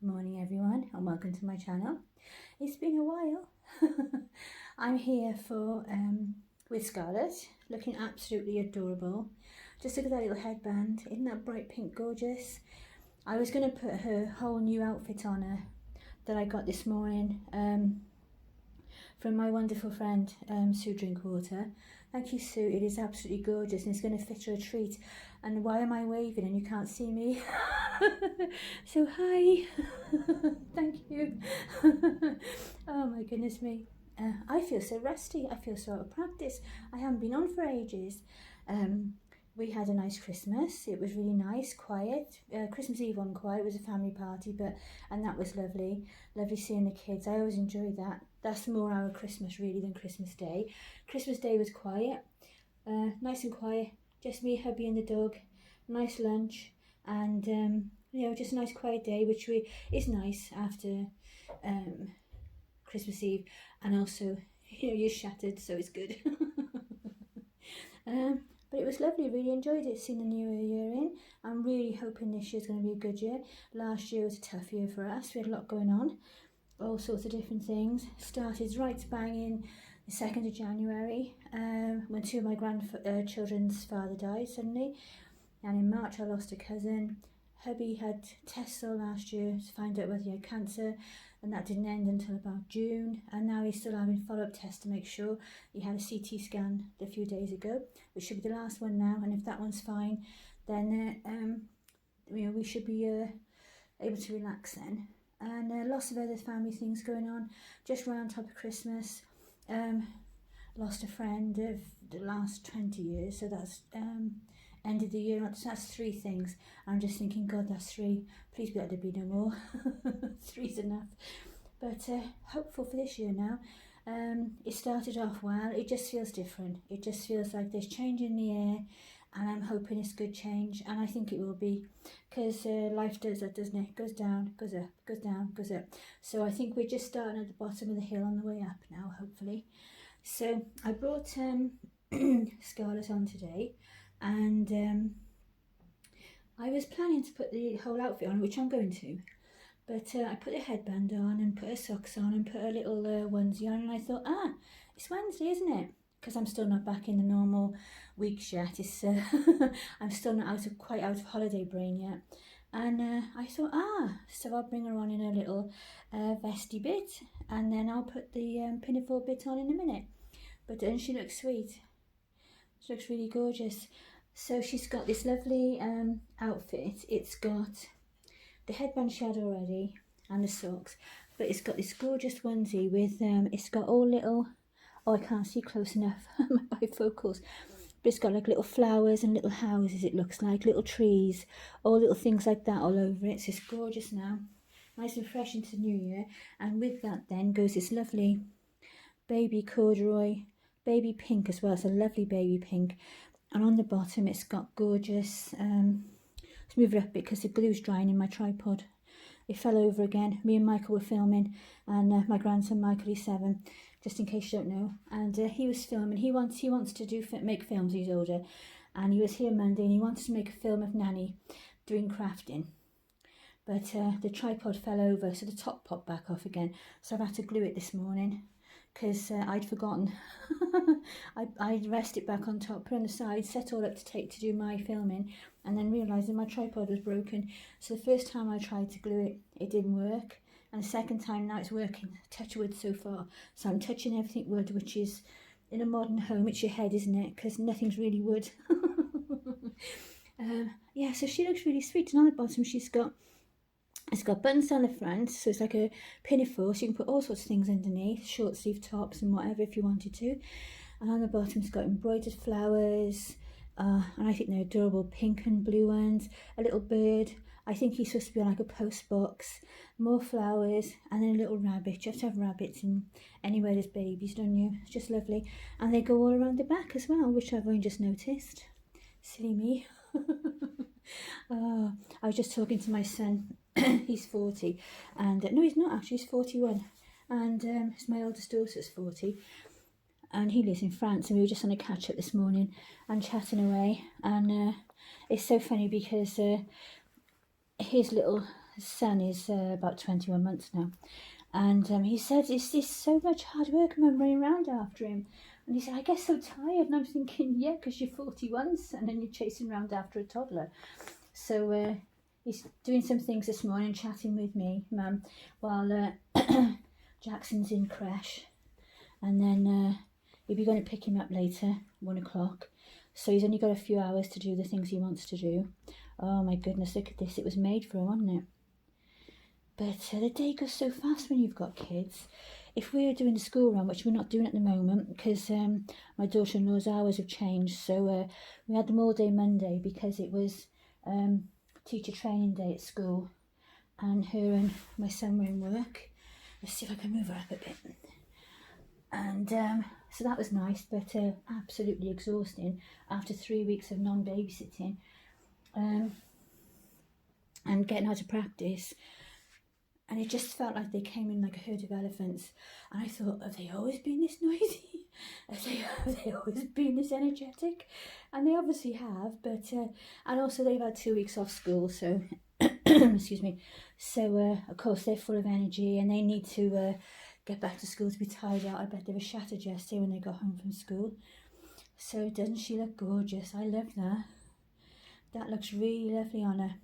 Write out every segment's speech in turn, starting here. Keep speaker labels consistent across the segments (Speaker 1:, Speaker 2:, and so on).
Speaker 1: Morning everyone and welcome to my channel. It's been a while. I'm here for with Scarlett, looking absolutely adorable. Just look at that little headband, isn't that bright pink gorgeous? I was going to put her whole new outfit on her that I got this morning from my wonderful friend Sue Drinkwater. Thank you, Sue. It is absolutely gorgeous and it's going to fit her a treat. And why am I waving and you can't see me? So hi. Thank you. Oh my goodness me. I feel so rusty. I feel so out of practice. I haven't been on for ages. We had a nice Christmas. It was really nice, quiet. Christmas Eve wasn't quiet. It was a family party, and that was lovely. Lovely seeing the kids. I always enjoy that. That's more our Christmas really than Christmas Day. Christmas Day was quiet, nice and quiet. Just me, hubby, and the dog. Nice lunch, and just a nice quiet day, which is nice after Christmas Eve, and also you're shattered, so it's good. But it was lovely, really enjoyed it, seeing the new year in. I'm really hoping this year's going to be a good year. Last year was a tough year for us. We had a lot going on, all sorts of different things. Started right bang in the 2nd of January, when two of my grandchildren's father died suddenly. And in March I lost a cousin. Hubby had tests all last year to find out whether he had cancer, and that didn't end until about June, and now he's still having follow-up tests to make sure. He had a CT scan a few days ago, which should be the last one now, and if that one's fine, then we should be able to relax then. And lots of other family things going on just right on top of Christmas. Lost a friend of the last 20 years, so that's end of the year. So that's 3 things. I'm just thinking, God, that's 3. Please let there be no more. 3's enough. But hopeful for this year now. It started off well. It just feels different. It just feels like there's change in the air, and I'm hoping it's good change, and I think it will be, because life does that, doesn't it? Goes down, goes up, goes down, goes up. So I think we're just starting at the bottom of the hill on the way up now, hopefully. So I brought Scarlett on today, and I was planning to put the whole outfit on, which I'm going to, but I put a headband on and put her socks on and put a little onesie on, and I thought, it's Wednesday, isn't it? Because I'm still not back in the normal weeks yet. It's I'm still not quite out of holiday brain yet. And I thought, so I'll bring her on in a little vesty bit, and then I'll put the pinafore bit on in a minute. But she looks sweet. She looks really gorgeous. So she's got this lovely outfit. It's got the headband she had already and the socks, but it's got this gorgeous onesie with it's got all little, I can't see close enough, my bifocals, but it's got like little flowers and little houses, it looks like little trees, all little things like that all over it. So it's gorgeous now, nice and fresh into the new year. And with that then goes this lovely baby corduroy, baby pink as well. It's a lovely baby pink, and on the bottom it's got gorgeous let's move it up because the glue's drying in my tripod. It fell over again. Me and Michael were filming, and my grandson Michael, he's 7, just in case you don't know, and he was filming. He wants to make films. He's older, and he was here Monday, and he wanted to make a film of Nanny doing crafting, but the tripod fell over, so the top popped back off again, so I've had to glue it this morning because I'd forgotten. I'd rest it back on top, put it on the side, set all up to do my filming, and then realised that my tripod was broken. So the first time I tried to glue it, it didn't work, and the second time now it's working. Touch wood so far. So I'm touching everything wood, which is, in a modern home, it's your head, isn't it? Because nothing's really wood. Yeah, so she looks really sweet, and on the bottom it's got buttons down the front, so it's like a pinafore, so you can put all sorts of things underneath, short sleeve tops and whatever if you wanted to. And on the bottom it's got embroidered flowers, and I think they're adorable, pink and blue ones, a little bird. I think he's supposed to be on like a post box, more flowers, and then a little rabbit. You have to have rabbits in anywhere there's babies, don't you? It's just lovely. And they go all around the back as well, which I've only just noticed. Silly me. I was just talking to my son. He's 40, and no, he's not actually, he's 41, and it's my oldest daughter's 40, and he lives in France, and we were just on a catch up this morning and chatting away, and it's so funny because his little son is about 21 months now. And he said, it's this so much hard work, Mum, running around after him. And he said, I get so tired. And I'm thinking, yeah, because you're 41, son, and you're chasing around after a toddler. So he's doing some things this morning, chatting with me, Mum, while Jackson's in creche. And then he'll be going to pick him up later, 1 o'clock. So he's only got a few hours to do the things he wants to do. Oh my goodness, look at this. It was made for him, wasn't it? But the day goes so fast when you've got kids. If we're doing the school run, which we're not doing at the moment, because my daughter-in-law's hours have changed, so we had them all day Monday because it was teacher training day at school, and her and my son were in work. Let's see if I can move her up a bit. And so that was nice, but absolutely exhausting after 3 weeks of non-babysitting and getting out of practice. And it just felt like they came in like a herd of elephants. And I thought, have they always been this noisy? Have they always been this energetic? And they obviously have, but, and also they've had 2 weeks off school, so, excuse me. So, of course, they're full of energy and they need to get back to school to be tired out. I bet they were shattered yesterday when they got home from school. So, doesn't she look gorgeous? I love that. That looks really lovely on her.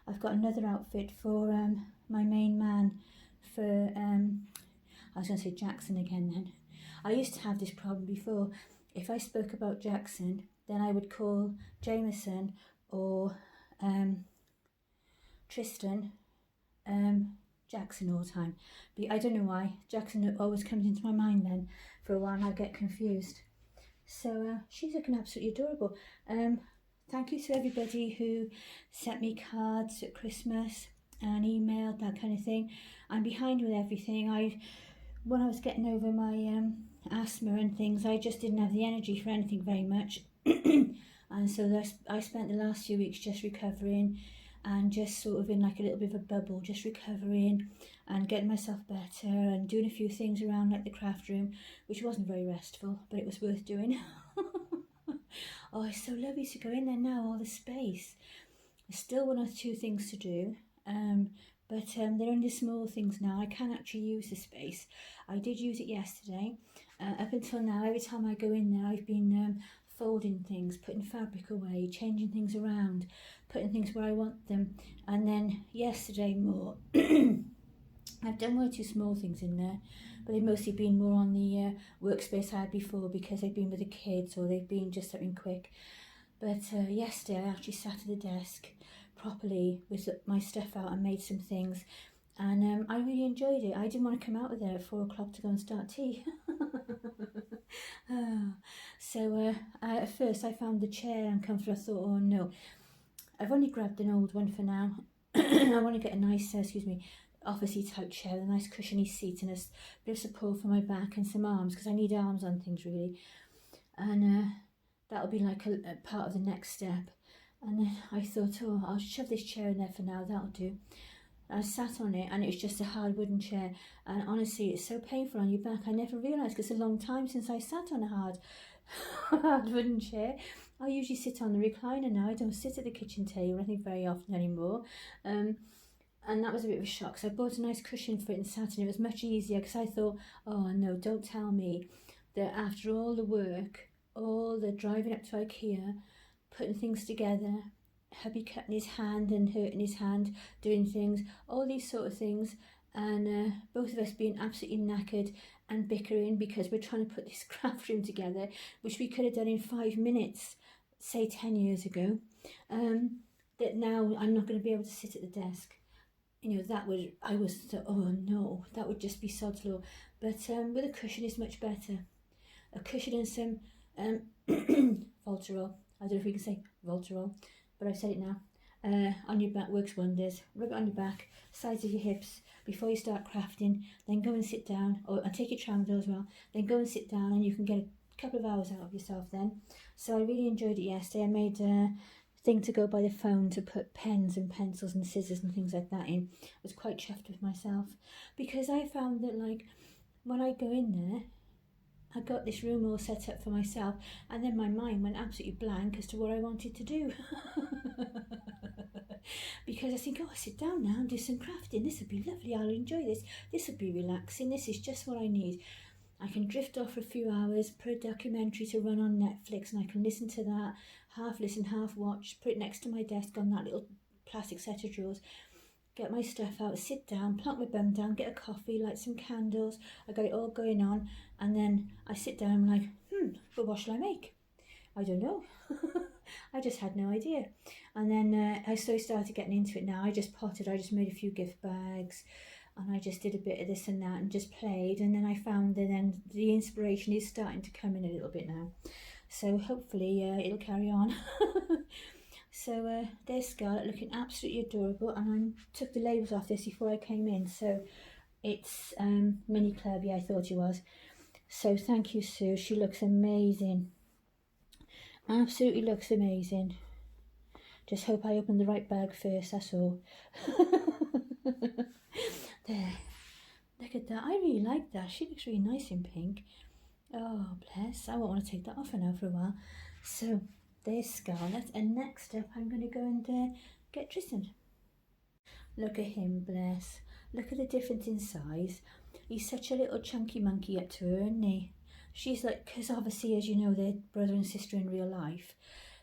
Speaker 1: I've got another outfit for my main man, for, I was going to say Jackson again then. I used to have this problem before. If I spoke about Jackson, then I would call Jameson or Trystan Jackson all the time. But I don't know why. Jackson always comes into my mind then for a while and I get confused. So she's looking absolutely adorable. Thank you to everybody who sent me cards at Christmas and emailed, that kind of thing. I'm behind with everything. When I was getting over my asthma and things, I just didn't have the energy for anything very much. And so I spent the last few weeks just recovering and just sort of in like a little bit of a bubble, just recovering and getting myself better and doing a few things around like the craft room, which wasn't very restful, but it was worth doing. Oh, it's so lovely to go in there now, all the space. There's still 1 or 2 things to do, but they're only small things now. I can actually use the space. I did use it yesterday. Up until now, every time I go in there, I've been folding things, putting fabric away, changing things around, putting things where I want them. And then yesterday more. I've done 1 or 2 small things in there, but they've mostly been more on the workspace I had before because they've been with the kids or they've been just something quick. But yesterday I actually sat at the desk properly with my stuff out and made some things, and I really enjoyed it. I didn't want to come out of there at 4 o'clock to go and start tea. So at first I found the chair uncomfortable. I thought, oh no, I've only grabbed an old one for now. I want to get a nice, office-y type chair, a nice cushiony seat and a bit of support for my back and some arms, because I need arms on things really. And that'll be like a part of the next step. And then I thought, oh, I'll shove this chair in there for now, that'll do. I sat on it and it was just a hard wooden chair, and honestly it's so painful on your back. I never realised, because it's a long time since I sat on a hard wooden chair. I usually sit on the recliner now. I don't sit at the kitchen table, I think, very often anymore. And that was a bit of a shock. So I bought a nice cushion for it and sat, and it was much easier, because I thought, oh no, don't tell me that after all the work, all the driving up to IKEA, putting things together, hubby cutting his hand and hurting his hand, doing things, all these sort of things, and both of us being absolutely knackered and bickering because we're trying to put this craft room together, which we could have done in 5 minutes, say 10 years ago, that now I'm not going to be able to sit at the desk. You know, oh no, that would just be sod's law. But with a cushion is much better. A cushion and some Voltarol. I don't know if we can say Voltarol, but I've said it now. On your back works wonders. Rub it on your back, sides of your hips, before you start crafting. Then go and sit down, and take your tramadol as well. Then go and sit down, and you can get a couple of hours out of yourself then. So I really enjoyed it yesterday. I made thing to go by the phone to put pens and pencils and scissors and things like that in. I was quite chuffed with myself, because I found that, like, when I go in there, I got this room all set up for myself, and then my mind went absolutely blank as to what I wanted to do. because I think, oh, I'll sit down now and do some crafting. This would be lovely. I'll enjoy this. This would be relaxing. This is just what I need. I can drift off for a few hours, put a documentary to run on Netflix, and I can listen to that, half listen, half watch, put it next to my desk on that little plastic set of drawers, get my stuff out, sit down, plonk my bum down, get a coffee, light some candles. I got it all going on, and then I sit down and I'm like, but what shall I make? I don't know. I just had no idea. And then I started getting into it now. I just potted, I just made a few gift bags, and I just did a bit of this and that and just played. And then I found that then the inspiration is starting to come in a little bit now. So hopefully it'll carry on. So there's Scarlett looking absolutely adorable. And I took the labels off this before I came in. So it's Mini Clubby, I thought it was. So thank you, Sue. She looks amazing. Absolutely looks amazing. Just hope I open the right bag first, that's all. There, look at that. I really like that. She looks really nice in pink. Oh, bless. I won't want to take that off her now for a while. So, there's Scarlett. And next up, I'm going to go and get Trystan. Look at him, bless. Look at the difference in size. He's such a little chunky monkey up to her, isn't he? She's like, because obviously, as you know, they're brother and sister in real life.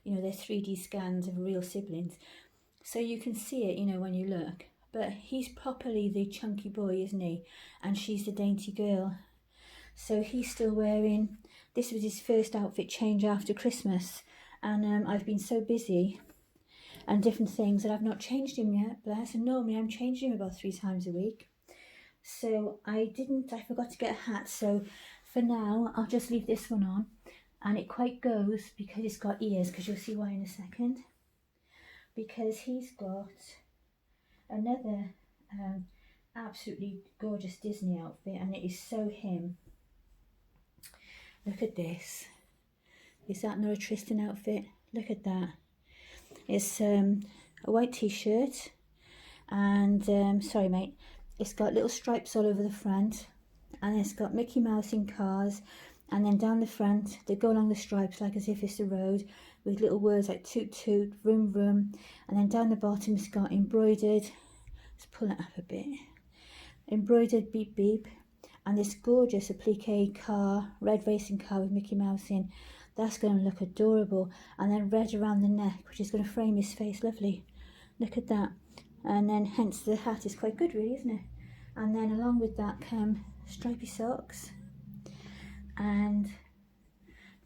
Speaker 1: You know, they're 3D scans of real siblings. So you can see it, you know, when you look. But he's properly the chunky boy, isn't he? And she's the dainty girl. So he's still wearing, this was his first outfit change after Christmas. And I've been so busy and different things that I've not changed him yet, bless. And normally I'm changing him about 3 times a week. So I forgot to get a hat. So for now, I'll just leave this one on. And it quite goes because it's got ears, because you'll see why in a second. Because he's got another absolutely gorgeous Disney outfit, and it is so him. Look at this. Is that not a Trystan outfit? Look at that. It's a white t-shirt, and sorry mate, it's got little stripes all over the front, and it's got Mickey Mouse in cars, and then down the front they go along the stripes like as if it's a road, with little words like toot toot, vroom vroom, and then down the bottom it's got embroidered, let's pull it up a bit, embroidered beep beep, and this gorgeous applique car, red racing car with Mickey Mouse in. That's going to look adorable. And then red around the neck, which is going to frame his face lovely. Look at that. And then hence the hat is quite good really, isn't it? And then along with that come stripy socks, and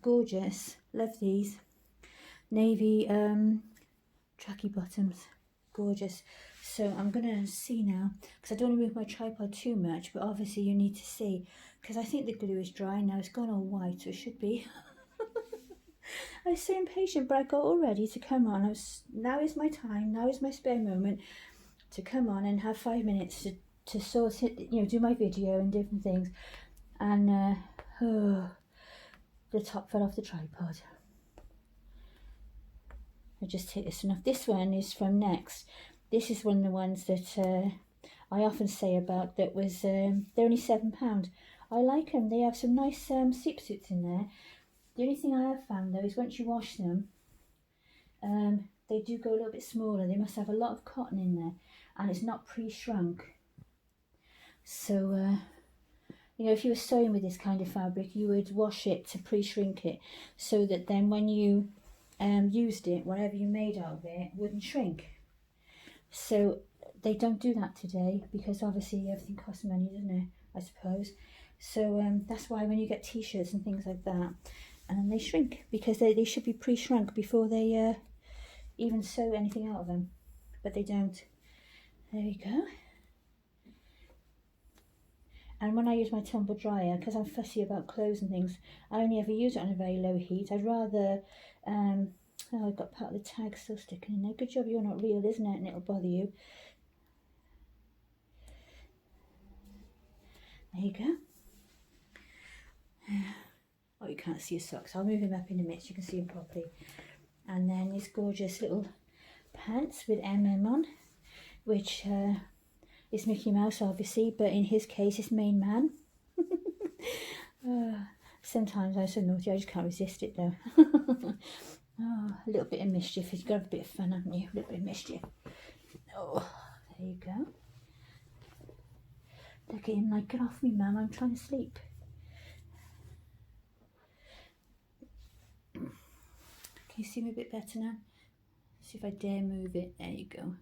Speaker 1: gorgeous, love these, navy tracky bottoms, gorgeous. So I'm gonna see now, because I don't want to move my tripod too much, but obviously you need to see, because I think the glue is dry now. It's gone all white, so it should be. I was so impatient, but I got all ready to come on. Now is my time, now is my spare moment to come on and have 5 minutes to sort it, you know, do my video and different things. And oh, the top fell off the tripod. I just take this one off. This one is from Next. This is one of the ones that I often say about, that was, they're only £7. I like them. They have some nice sleep suits in there. The only thing I have found though is once you wash them, they do go a little bit smaller. They must have a lot of cotton in there, and it's not pre-shrunk. So, you know, if you were sewing with this kind of fabric, you would wash it to pre-shrink it, so that then when you used it, whatever you made out of it wouldn't shrink. So they don't do that today, because obviously everything costs money, doesn't it, I suppose. So that's why when you get t-shirts and things like that, and they shrink, because they should be pre-shrunk before they even sew anything out of them, but they don't. There we go. And when I use my tumble dryer, because I'm fussy about clothes and things, I only ever use it on a very low heat. I'd rather, oh, I've got part of the tag still sticking in there. Good job you're not real, isn't it? And it'll bother you. There you go. Oh, you can't see his socks. I'll move him up in a minute so you can see him properly. And then his gorgeous little pants with on, which is Mickey Mouse obviously, but in his case it's Main Man. Sometimes I'm so naughty, I just can't resist it though. Oh, a little bit of mischief. You've got a bit of fun, haven't you? A little bit of mischief. Oh, there you go. Look at him like, get off me, Mum, I'm trying to sleep. Can you see me a bit better now? See if I dare move it. There you go.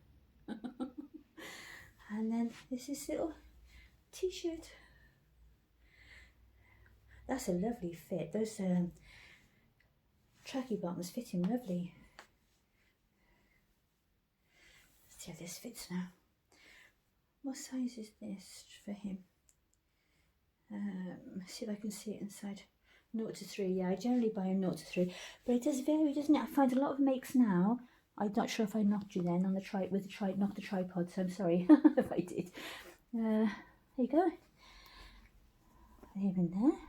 Speaker 1: And then this is little t-shirt. That's a lovely fit. Those tracky bottoms fit him lovely. Let's see how this fits now. What size is this for him? See if I can see it inside. 0 to 3. Yeah, I generally buy him 0 to 3, but it does vary, doesn't it? I find a lot of makes now. I'm not sure if I knocked you then on the knocked the tripod, so I'm sorry if I did. There you go. Leave him there.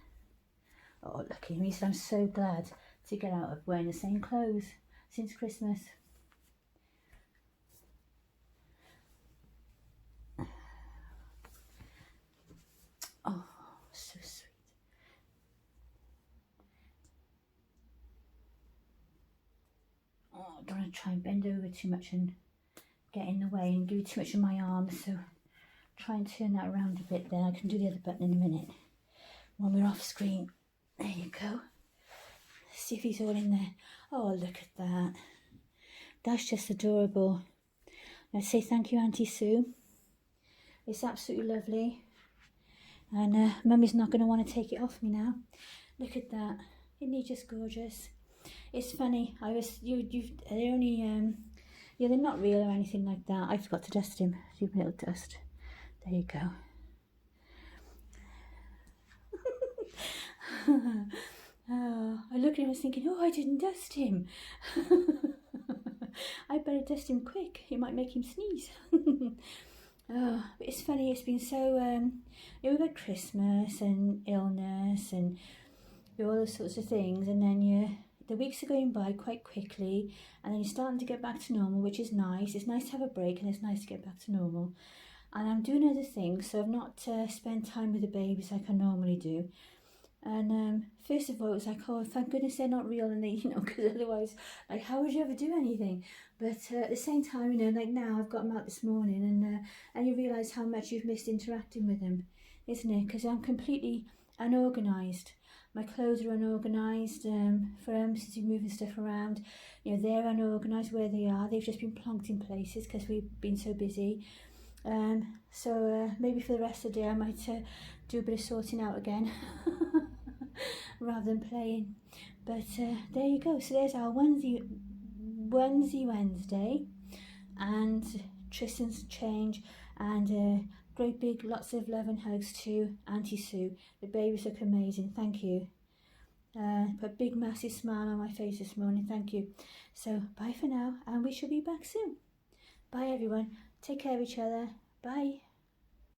Speaker 1: Oh, look at him. He said, I'm so glad to get out of wearing the same clothes since Christmas. Oh, so sweet. Oh, I don't want to try and bend over too much and get in the way and give you too much of my arm, so try and turn that around a bit there. I can do the other button in a minute when we're off screen. There you go. See if he's all in there. Oh, look at that. That's just adorable. Let's say thank you, Auntie Sue. It's absolutely lovely. And Mummy's not going to want to take it off me now. Look at that. Isn't he just gorgeous? It's funny. They're only, yeah, they're not real or anything like that. I forgot to dust him. Give him a little dust. There you go. Oh, I looked at him and was thinking, oh, I didn't dust him. I better dust him quick. It might make him sneeze. Oh, but it's funny. It's been so, we've had Christmas and illness and all those sorts of things, and then the weeks are going by quite quickly, and then you're starting to get back to normal, which is nice. It's nice to have a break, and it's nice to get back to normal. And I'm doing other things, so I've not spent time with the babies like I normally do. And first of all, it was like, oh, thank goodness they're not real, and they, because otherwise, like, how would you ever do anything? But at the same time, like now, I've got them out this morning, and you realise how much you've missed interacting with them, isn't it? Because I'm completely unorganised. My clothes are unorganised for since we're moving stuff around. They're unorganised where they are. They've just been plonked in places because we've been so busy. So maybe for the rest of the day, I might do a bit of sorting out again. Rather than playing. But there you go. So there's our Onesie Wednesday and Tristan's change, and great big lots of love and hugs to Auntie Sue. The babies look amazing. Thank you. Put a big massive smile on my face this morning. Thank you. So bye for now, and we shall be back soon. Bye everyone. Take care of each other. Bye.